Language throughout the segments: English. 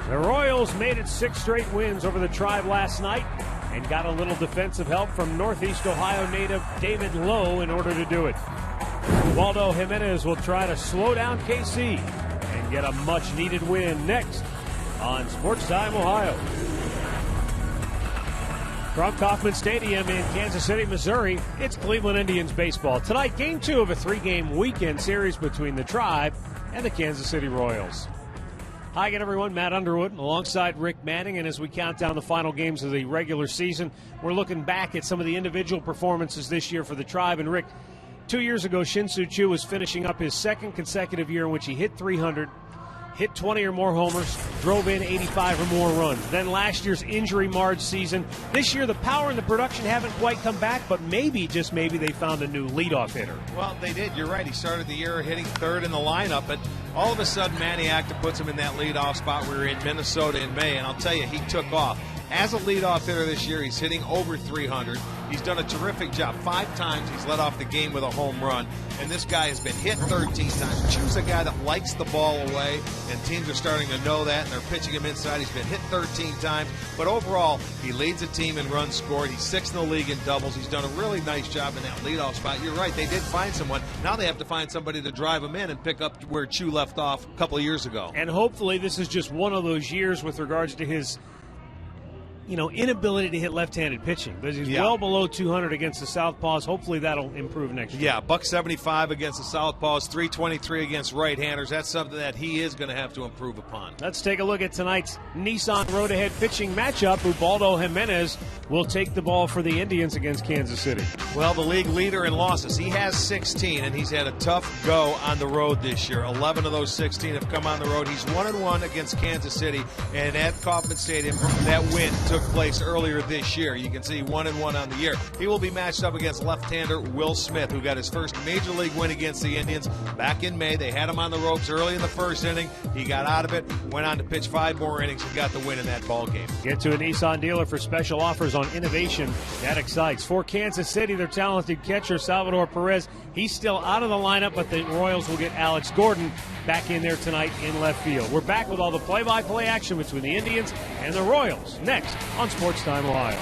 The Royals made it 6 straight wins over the Tribe last night and got a little defensive help from Northeast Ohio native David Lowe in order to do it. Waldo Jimenez will try to slow down KC and get a much-needed win next on Sports Time Ohio. From Kauffman Stadium in Kansas City, Missouri, it's Cleveland Indians baseball. Tonight, Game 2 of a 3-game weekend series between the Tribe and the Kansas City Royals. Hi again, everyone. Matt Underwood alongside Rick Manning. And as we count down the final games of the regular season, we're looking back at some of the individual performances this year for the Tribe. And Rick, 2 years ago, Shin-Soo Choo was finishing up his second consecutive year in which he hit 300, hit 20 or more homers, drove in 85 or more runs. Then last year's injury-marred season. This year, the power and the production haven't quite come back, but maybe, just maybe, they found a new leadoff hitter. Well, they did. You're right. He started the year hitting third in the lineup, but all of a sudden, Manny Acta puts him in that leadoff spot. We were in Minnesota in May, and I'll tell you, he took off. As a leadoff hitter this year, he's hitting over 300. He's done a terrific job. 5 times he's led off the game with a home run, and this guy has been hit 13 times. Choo's a guy that likes the ball away, and teams are starting to know that, and they're pitching him inside. He's been hit 13 times, but overall, he leads the team in runs scored. He's 6th in the league in doubles. He's done a really nice job in that leadoff spot. You're right, they did find someone. Now they have to find somebody to drive him in and pick up where Choo left off a couple of years ago. And hopefully this is just one of those years with regards to his inability to hit left-handed pitching. But he's well below 200 against the Southpaws. Hopefully that'll improve next year. Yeah, $175 against the Southpaws, $323 against right-handers. That's something that he is going to have to improve upon. Let's take a look at tonight's Nissan Road-Ahead pitching matchup. Ubaldo Jimenez will take the ball for the Indians against Kansas City. Well, the league leader in losses. He has 16, and he's had a tough go on the road this year. 11 of those 16 have come on the road. He's 1-1 against Kansas City, and at Kauffman Stadium, that win took place earlier this year. You can see 1-1 on the year. He will be matched up against left-hander Will Smith, who got his first major league win against the Indians back in May. They had him on the ropes early in the first inning. He got out of it, went on to pitch 5 more innings, and got the win in that ball game. Get to a Nissan dealer for special offers on innovation. That excites. For Kansas City, their talented catcher, Salvador Perez, he's still out of the lineup, but the Royals will get Alex Gordon back in there tonight in left field. We're back with all the play-by-play action between the Indians and the Royals next on Sports Time Ohio.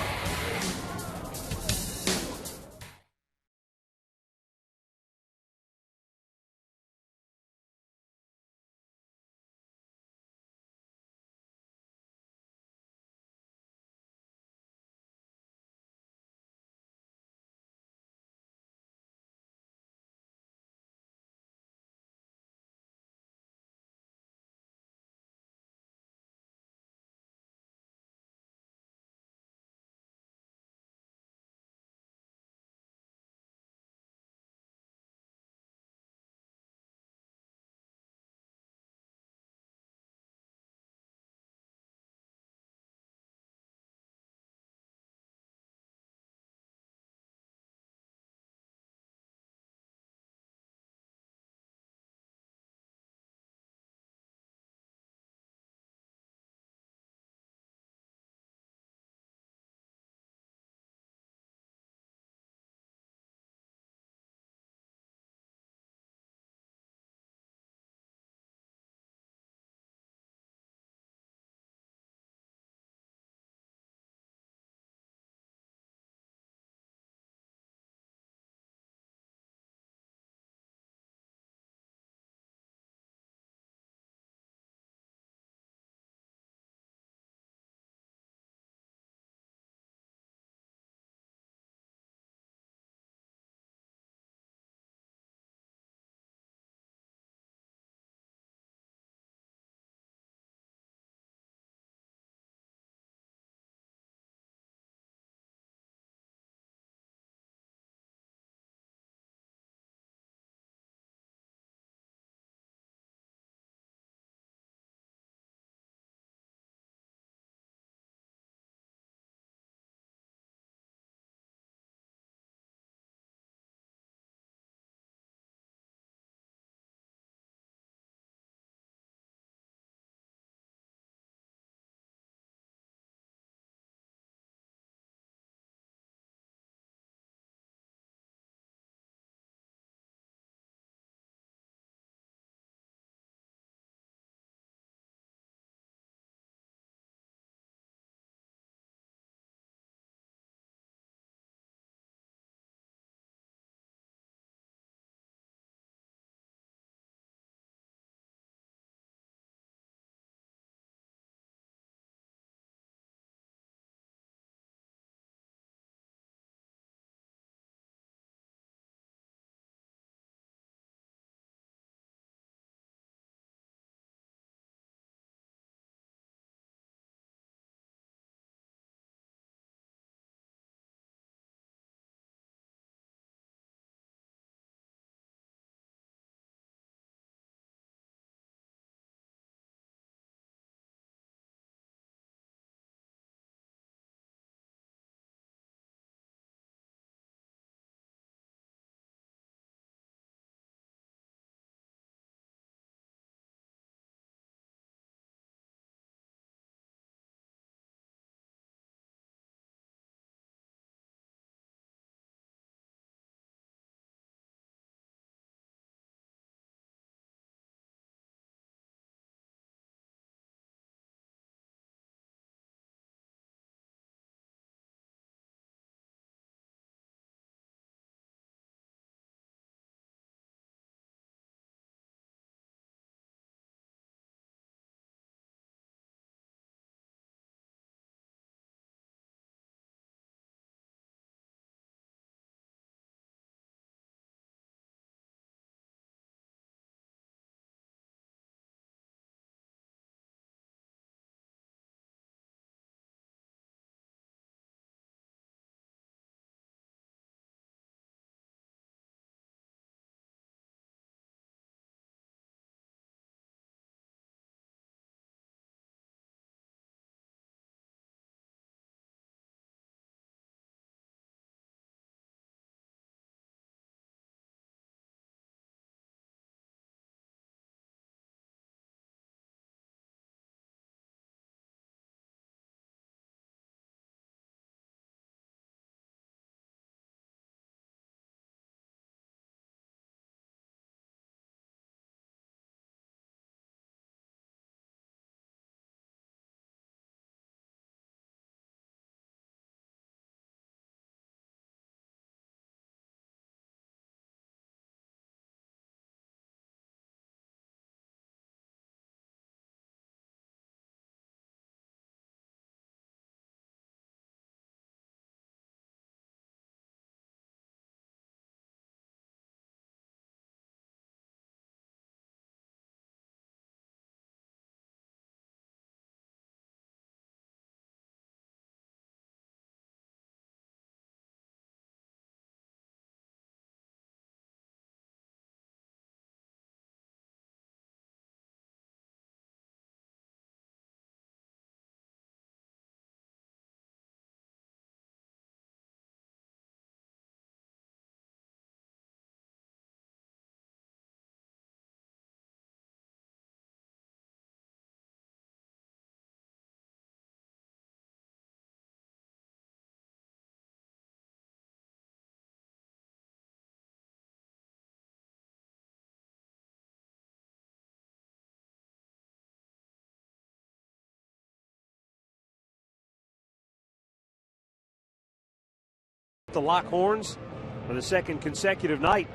the Lockhorns for the second consecutive night.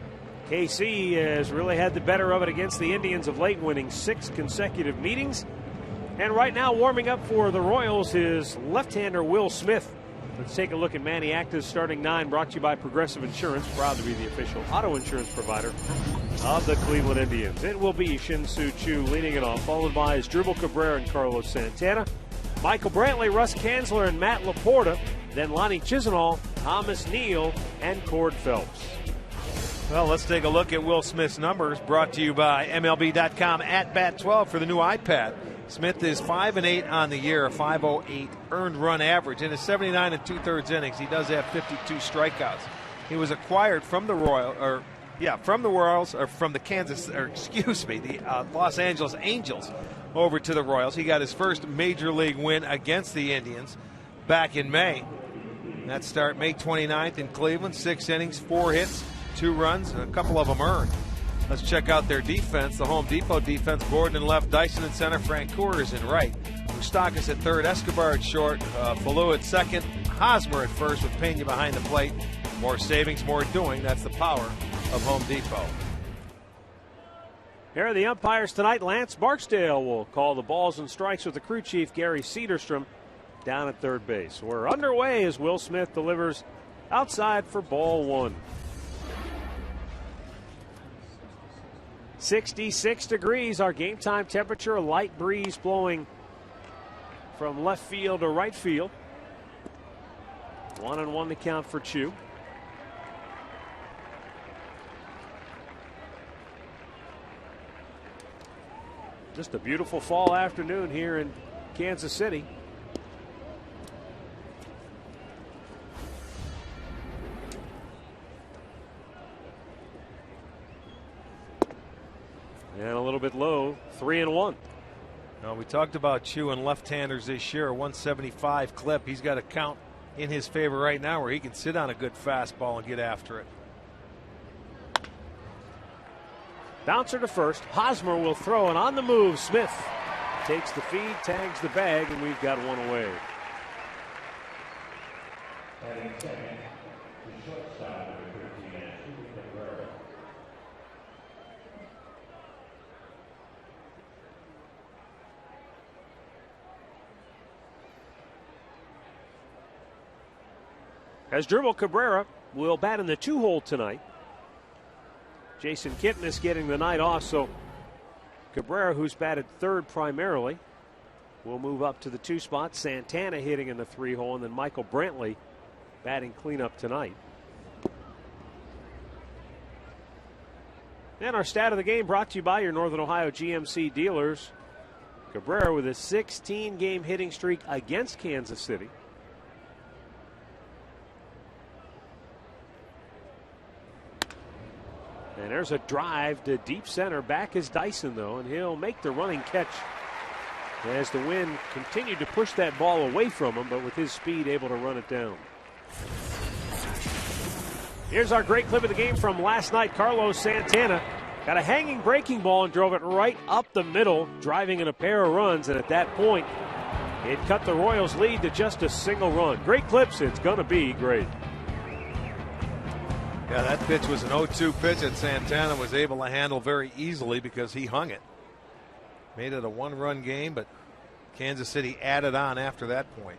KC has really had the better of it against the Indians of late, winning 6 consecutive meetings. And right now, warming up for the Royals is left-hander Will Smith. Let's take a look at Manny Acta's starting 9, brought to you by Progressive Insurance, proud to be the official auto insurance provider of the Cleveland Indians. It will be Shin-Soo Choo leading it off, followed by Asdrubal Cabrera and Carlos Santana, Michael Brantley, Russ Kanzler, and Matt Laporta, then Lonnie Chisenhall, Thomas Neal, and Cord Phelps. Well, let's take a look at Will Smith's numbers, brought to you by MLB.com at Bat12 for the new iPad. Smith is 5-8 on the year, a 5.08 earned run average. In his 79 2/3 innings, he does have 52 strikeouts. He was acquired from the Los Angeles Angels over to the Royals. He got his first major league win against the Indians back in May. That start May 29th in Cleveland, 6 innings, 4 hits, 2 runs, and a couple of them earned. Let's check out their defense. The Home Depot defense: Gordon in left, Dyson in center, Francoeur is in right, Moustakas at third, Escobar at short, Falou at second, Hosmer at first with Pena behind the plate. More savings, more doing. That's the power of Home Depot. Here are the umpires tonight. Lance Barksdale will call the balls and strikes with the crew chief, Gary Cederstrom, down at third base. We're underway as Will Smith delivers outside for ball 1. 66 degrees, our game time temperature, a light breeze blowing from left field to right field. 1-1 to count for Choo. Just a beautiful fall afternoon here in Kansas City. And a little bit low, 3-1. Now, we talked about Choo and left-handers this year, a 175 clip. He's got a count in his favor right now where he can sit on a good fastball and get after it. Bouncer to first. Hosmer will throw, and on the move, Smith takes the feed, tags the bag, and we've got one away. Asdrubal Cabrera will bat in the 2-hole tonight. Jason Kipnis getting the night off, so Cabrera, who's batted third primarily, will move up to the 2 spot. Santana hitting in the 3-hole, and then Michael Brantley batting cleanup tonight. And our stat of the game brought to you by your Northern Ohio GMC dealers. Cabrera with a 16-game hitting streak against Kansas City. And there's a drive to deep center. Back is Dyson, though, and he'll make the running catch as the wind continued to push that ball away from him, but with his speed able to run it down. Here's our great clip of the game from last night. Carlos Santana got a hanging breaking ball and drove it right up the middle, driving in a pair of runs, and at that point it cut the Royals' lead to just a single run. Great clips. It's going to be great. Yeah, that pitch was an 0-2 pitch that Santana was able to handle very easily because he hung it. Made it a 1-run game, but Kansas City added on after that point.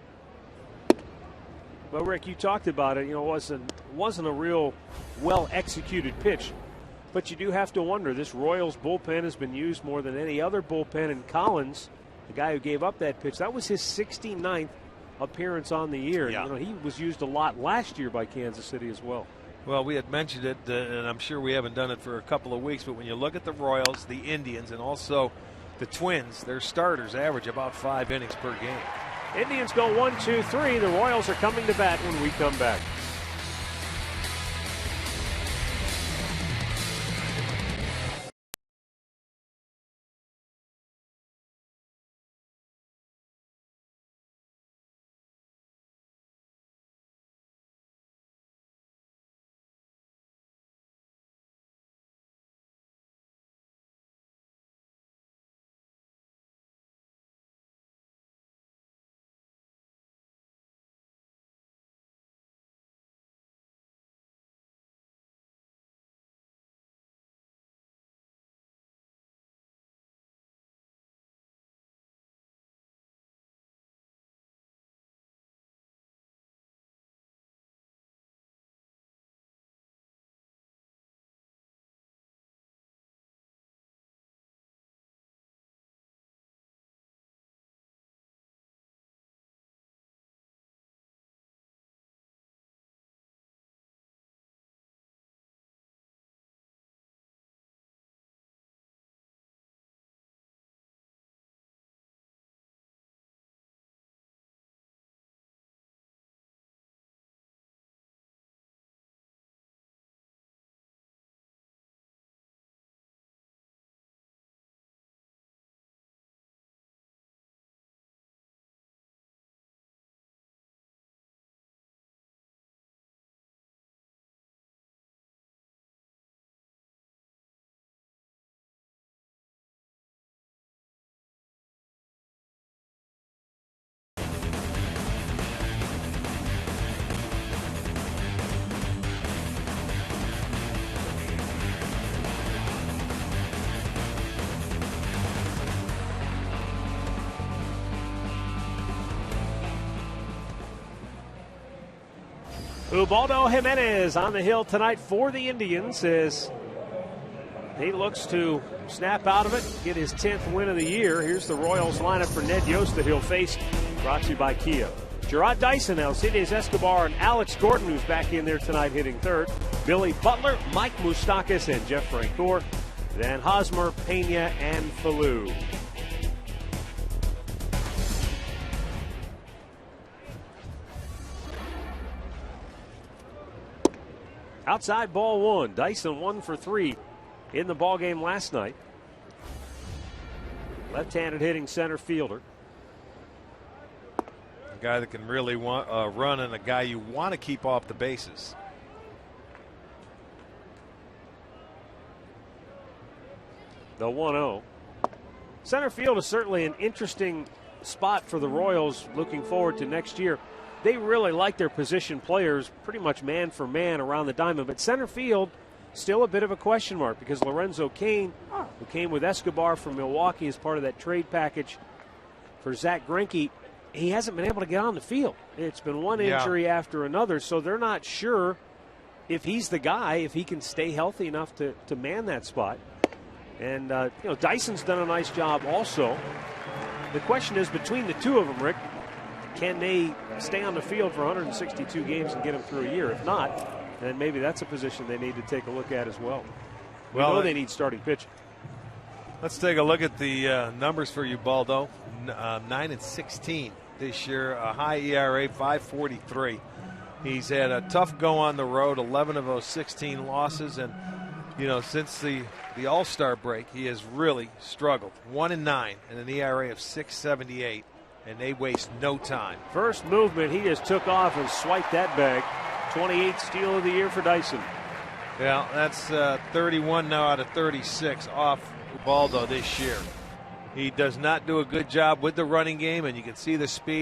Well, Rick, you talked about it. You know, it wasn't a real well-executed pitch. But you do have to wonder, this Royals bullpen has been used more than any other bullpen. And Collins, the guy who gave up that pitch, that was his 69th appearance on the year. Yeah. You know, he was used a lot last year by Kansas City as well. Well, we had mentioned it, and I'm sure we haven't done it for a couple of weeks, but when you look at the Royals, the Indians, and also the Twins, their starters average about 5 innings per game. Indians go 1, 2, 3. The Royals are coming to bat when we come back. Ubaldo Jimenez on the hill tonight for the Indians as he looks to snap out of it, get his 10th win of the year. Here's the Royals lineup for Ned Yost that he'll face, brought to you by Kia. Gerard Dyson, Alcides Escobar, and Alex Gordon, who's back in there tonight hitting third. Billy Butler, Mike Moustakas, and Jeff Francoeur. Then Hosmer, Pena, and Falou. Outside ball one. Dyson 1 for 3 in the ballgame last night. Left-handed hitting center fielder. A guy that can really run, and a guy you want to keep off the bases. The 1-0. Center field is certainly an interesting spot for the Royals looking forward to next year. They really like their position players pretty much man for man around the diamond. But center field, still a bit of a question mark because Lorenzo Cain, who came with Escobar from Milwaukee as part of that trade package for Zach Greinke, he hasn't been able to get on the field. It's been one injury after another, so they're not sure if he's the guy, if he can stay healthy enough to man that spot. And, Dyson's done a nice job also. The question is, between the two of them, Rick, can they stay on the field for 162 games and get them through a year? If not, then maybe that's a position they need to take a look at as well. We know they need starting pitching. Let's take a look at the numbers for Ubaldo. 9-16 this year, a high ERA, 5.43. He's had a tough go on the road, 11 of those 16 losses, and since the All-Star break, he has really struggled. 1-9 and an ERA of 6.78. And they waste no time. First movement, he just took off and swiped that bag. 28th steal of the year for Dyson. Yeah, that's 31 now out of 36 off Ubaldo this year. He does not do a good job with the running game, and you can see the speed.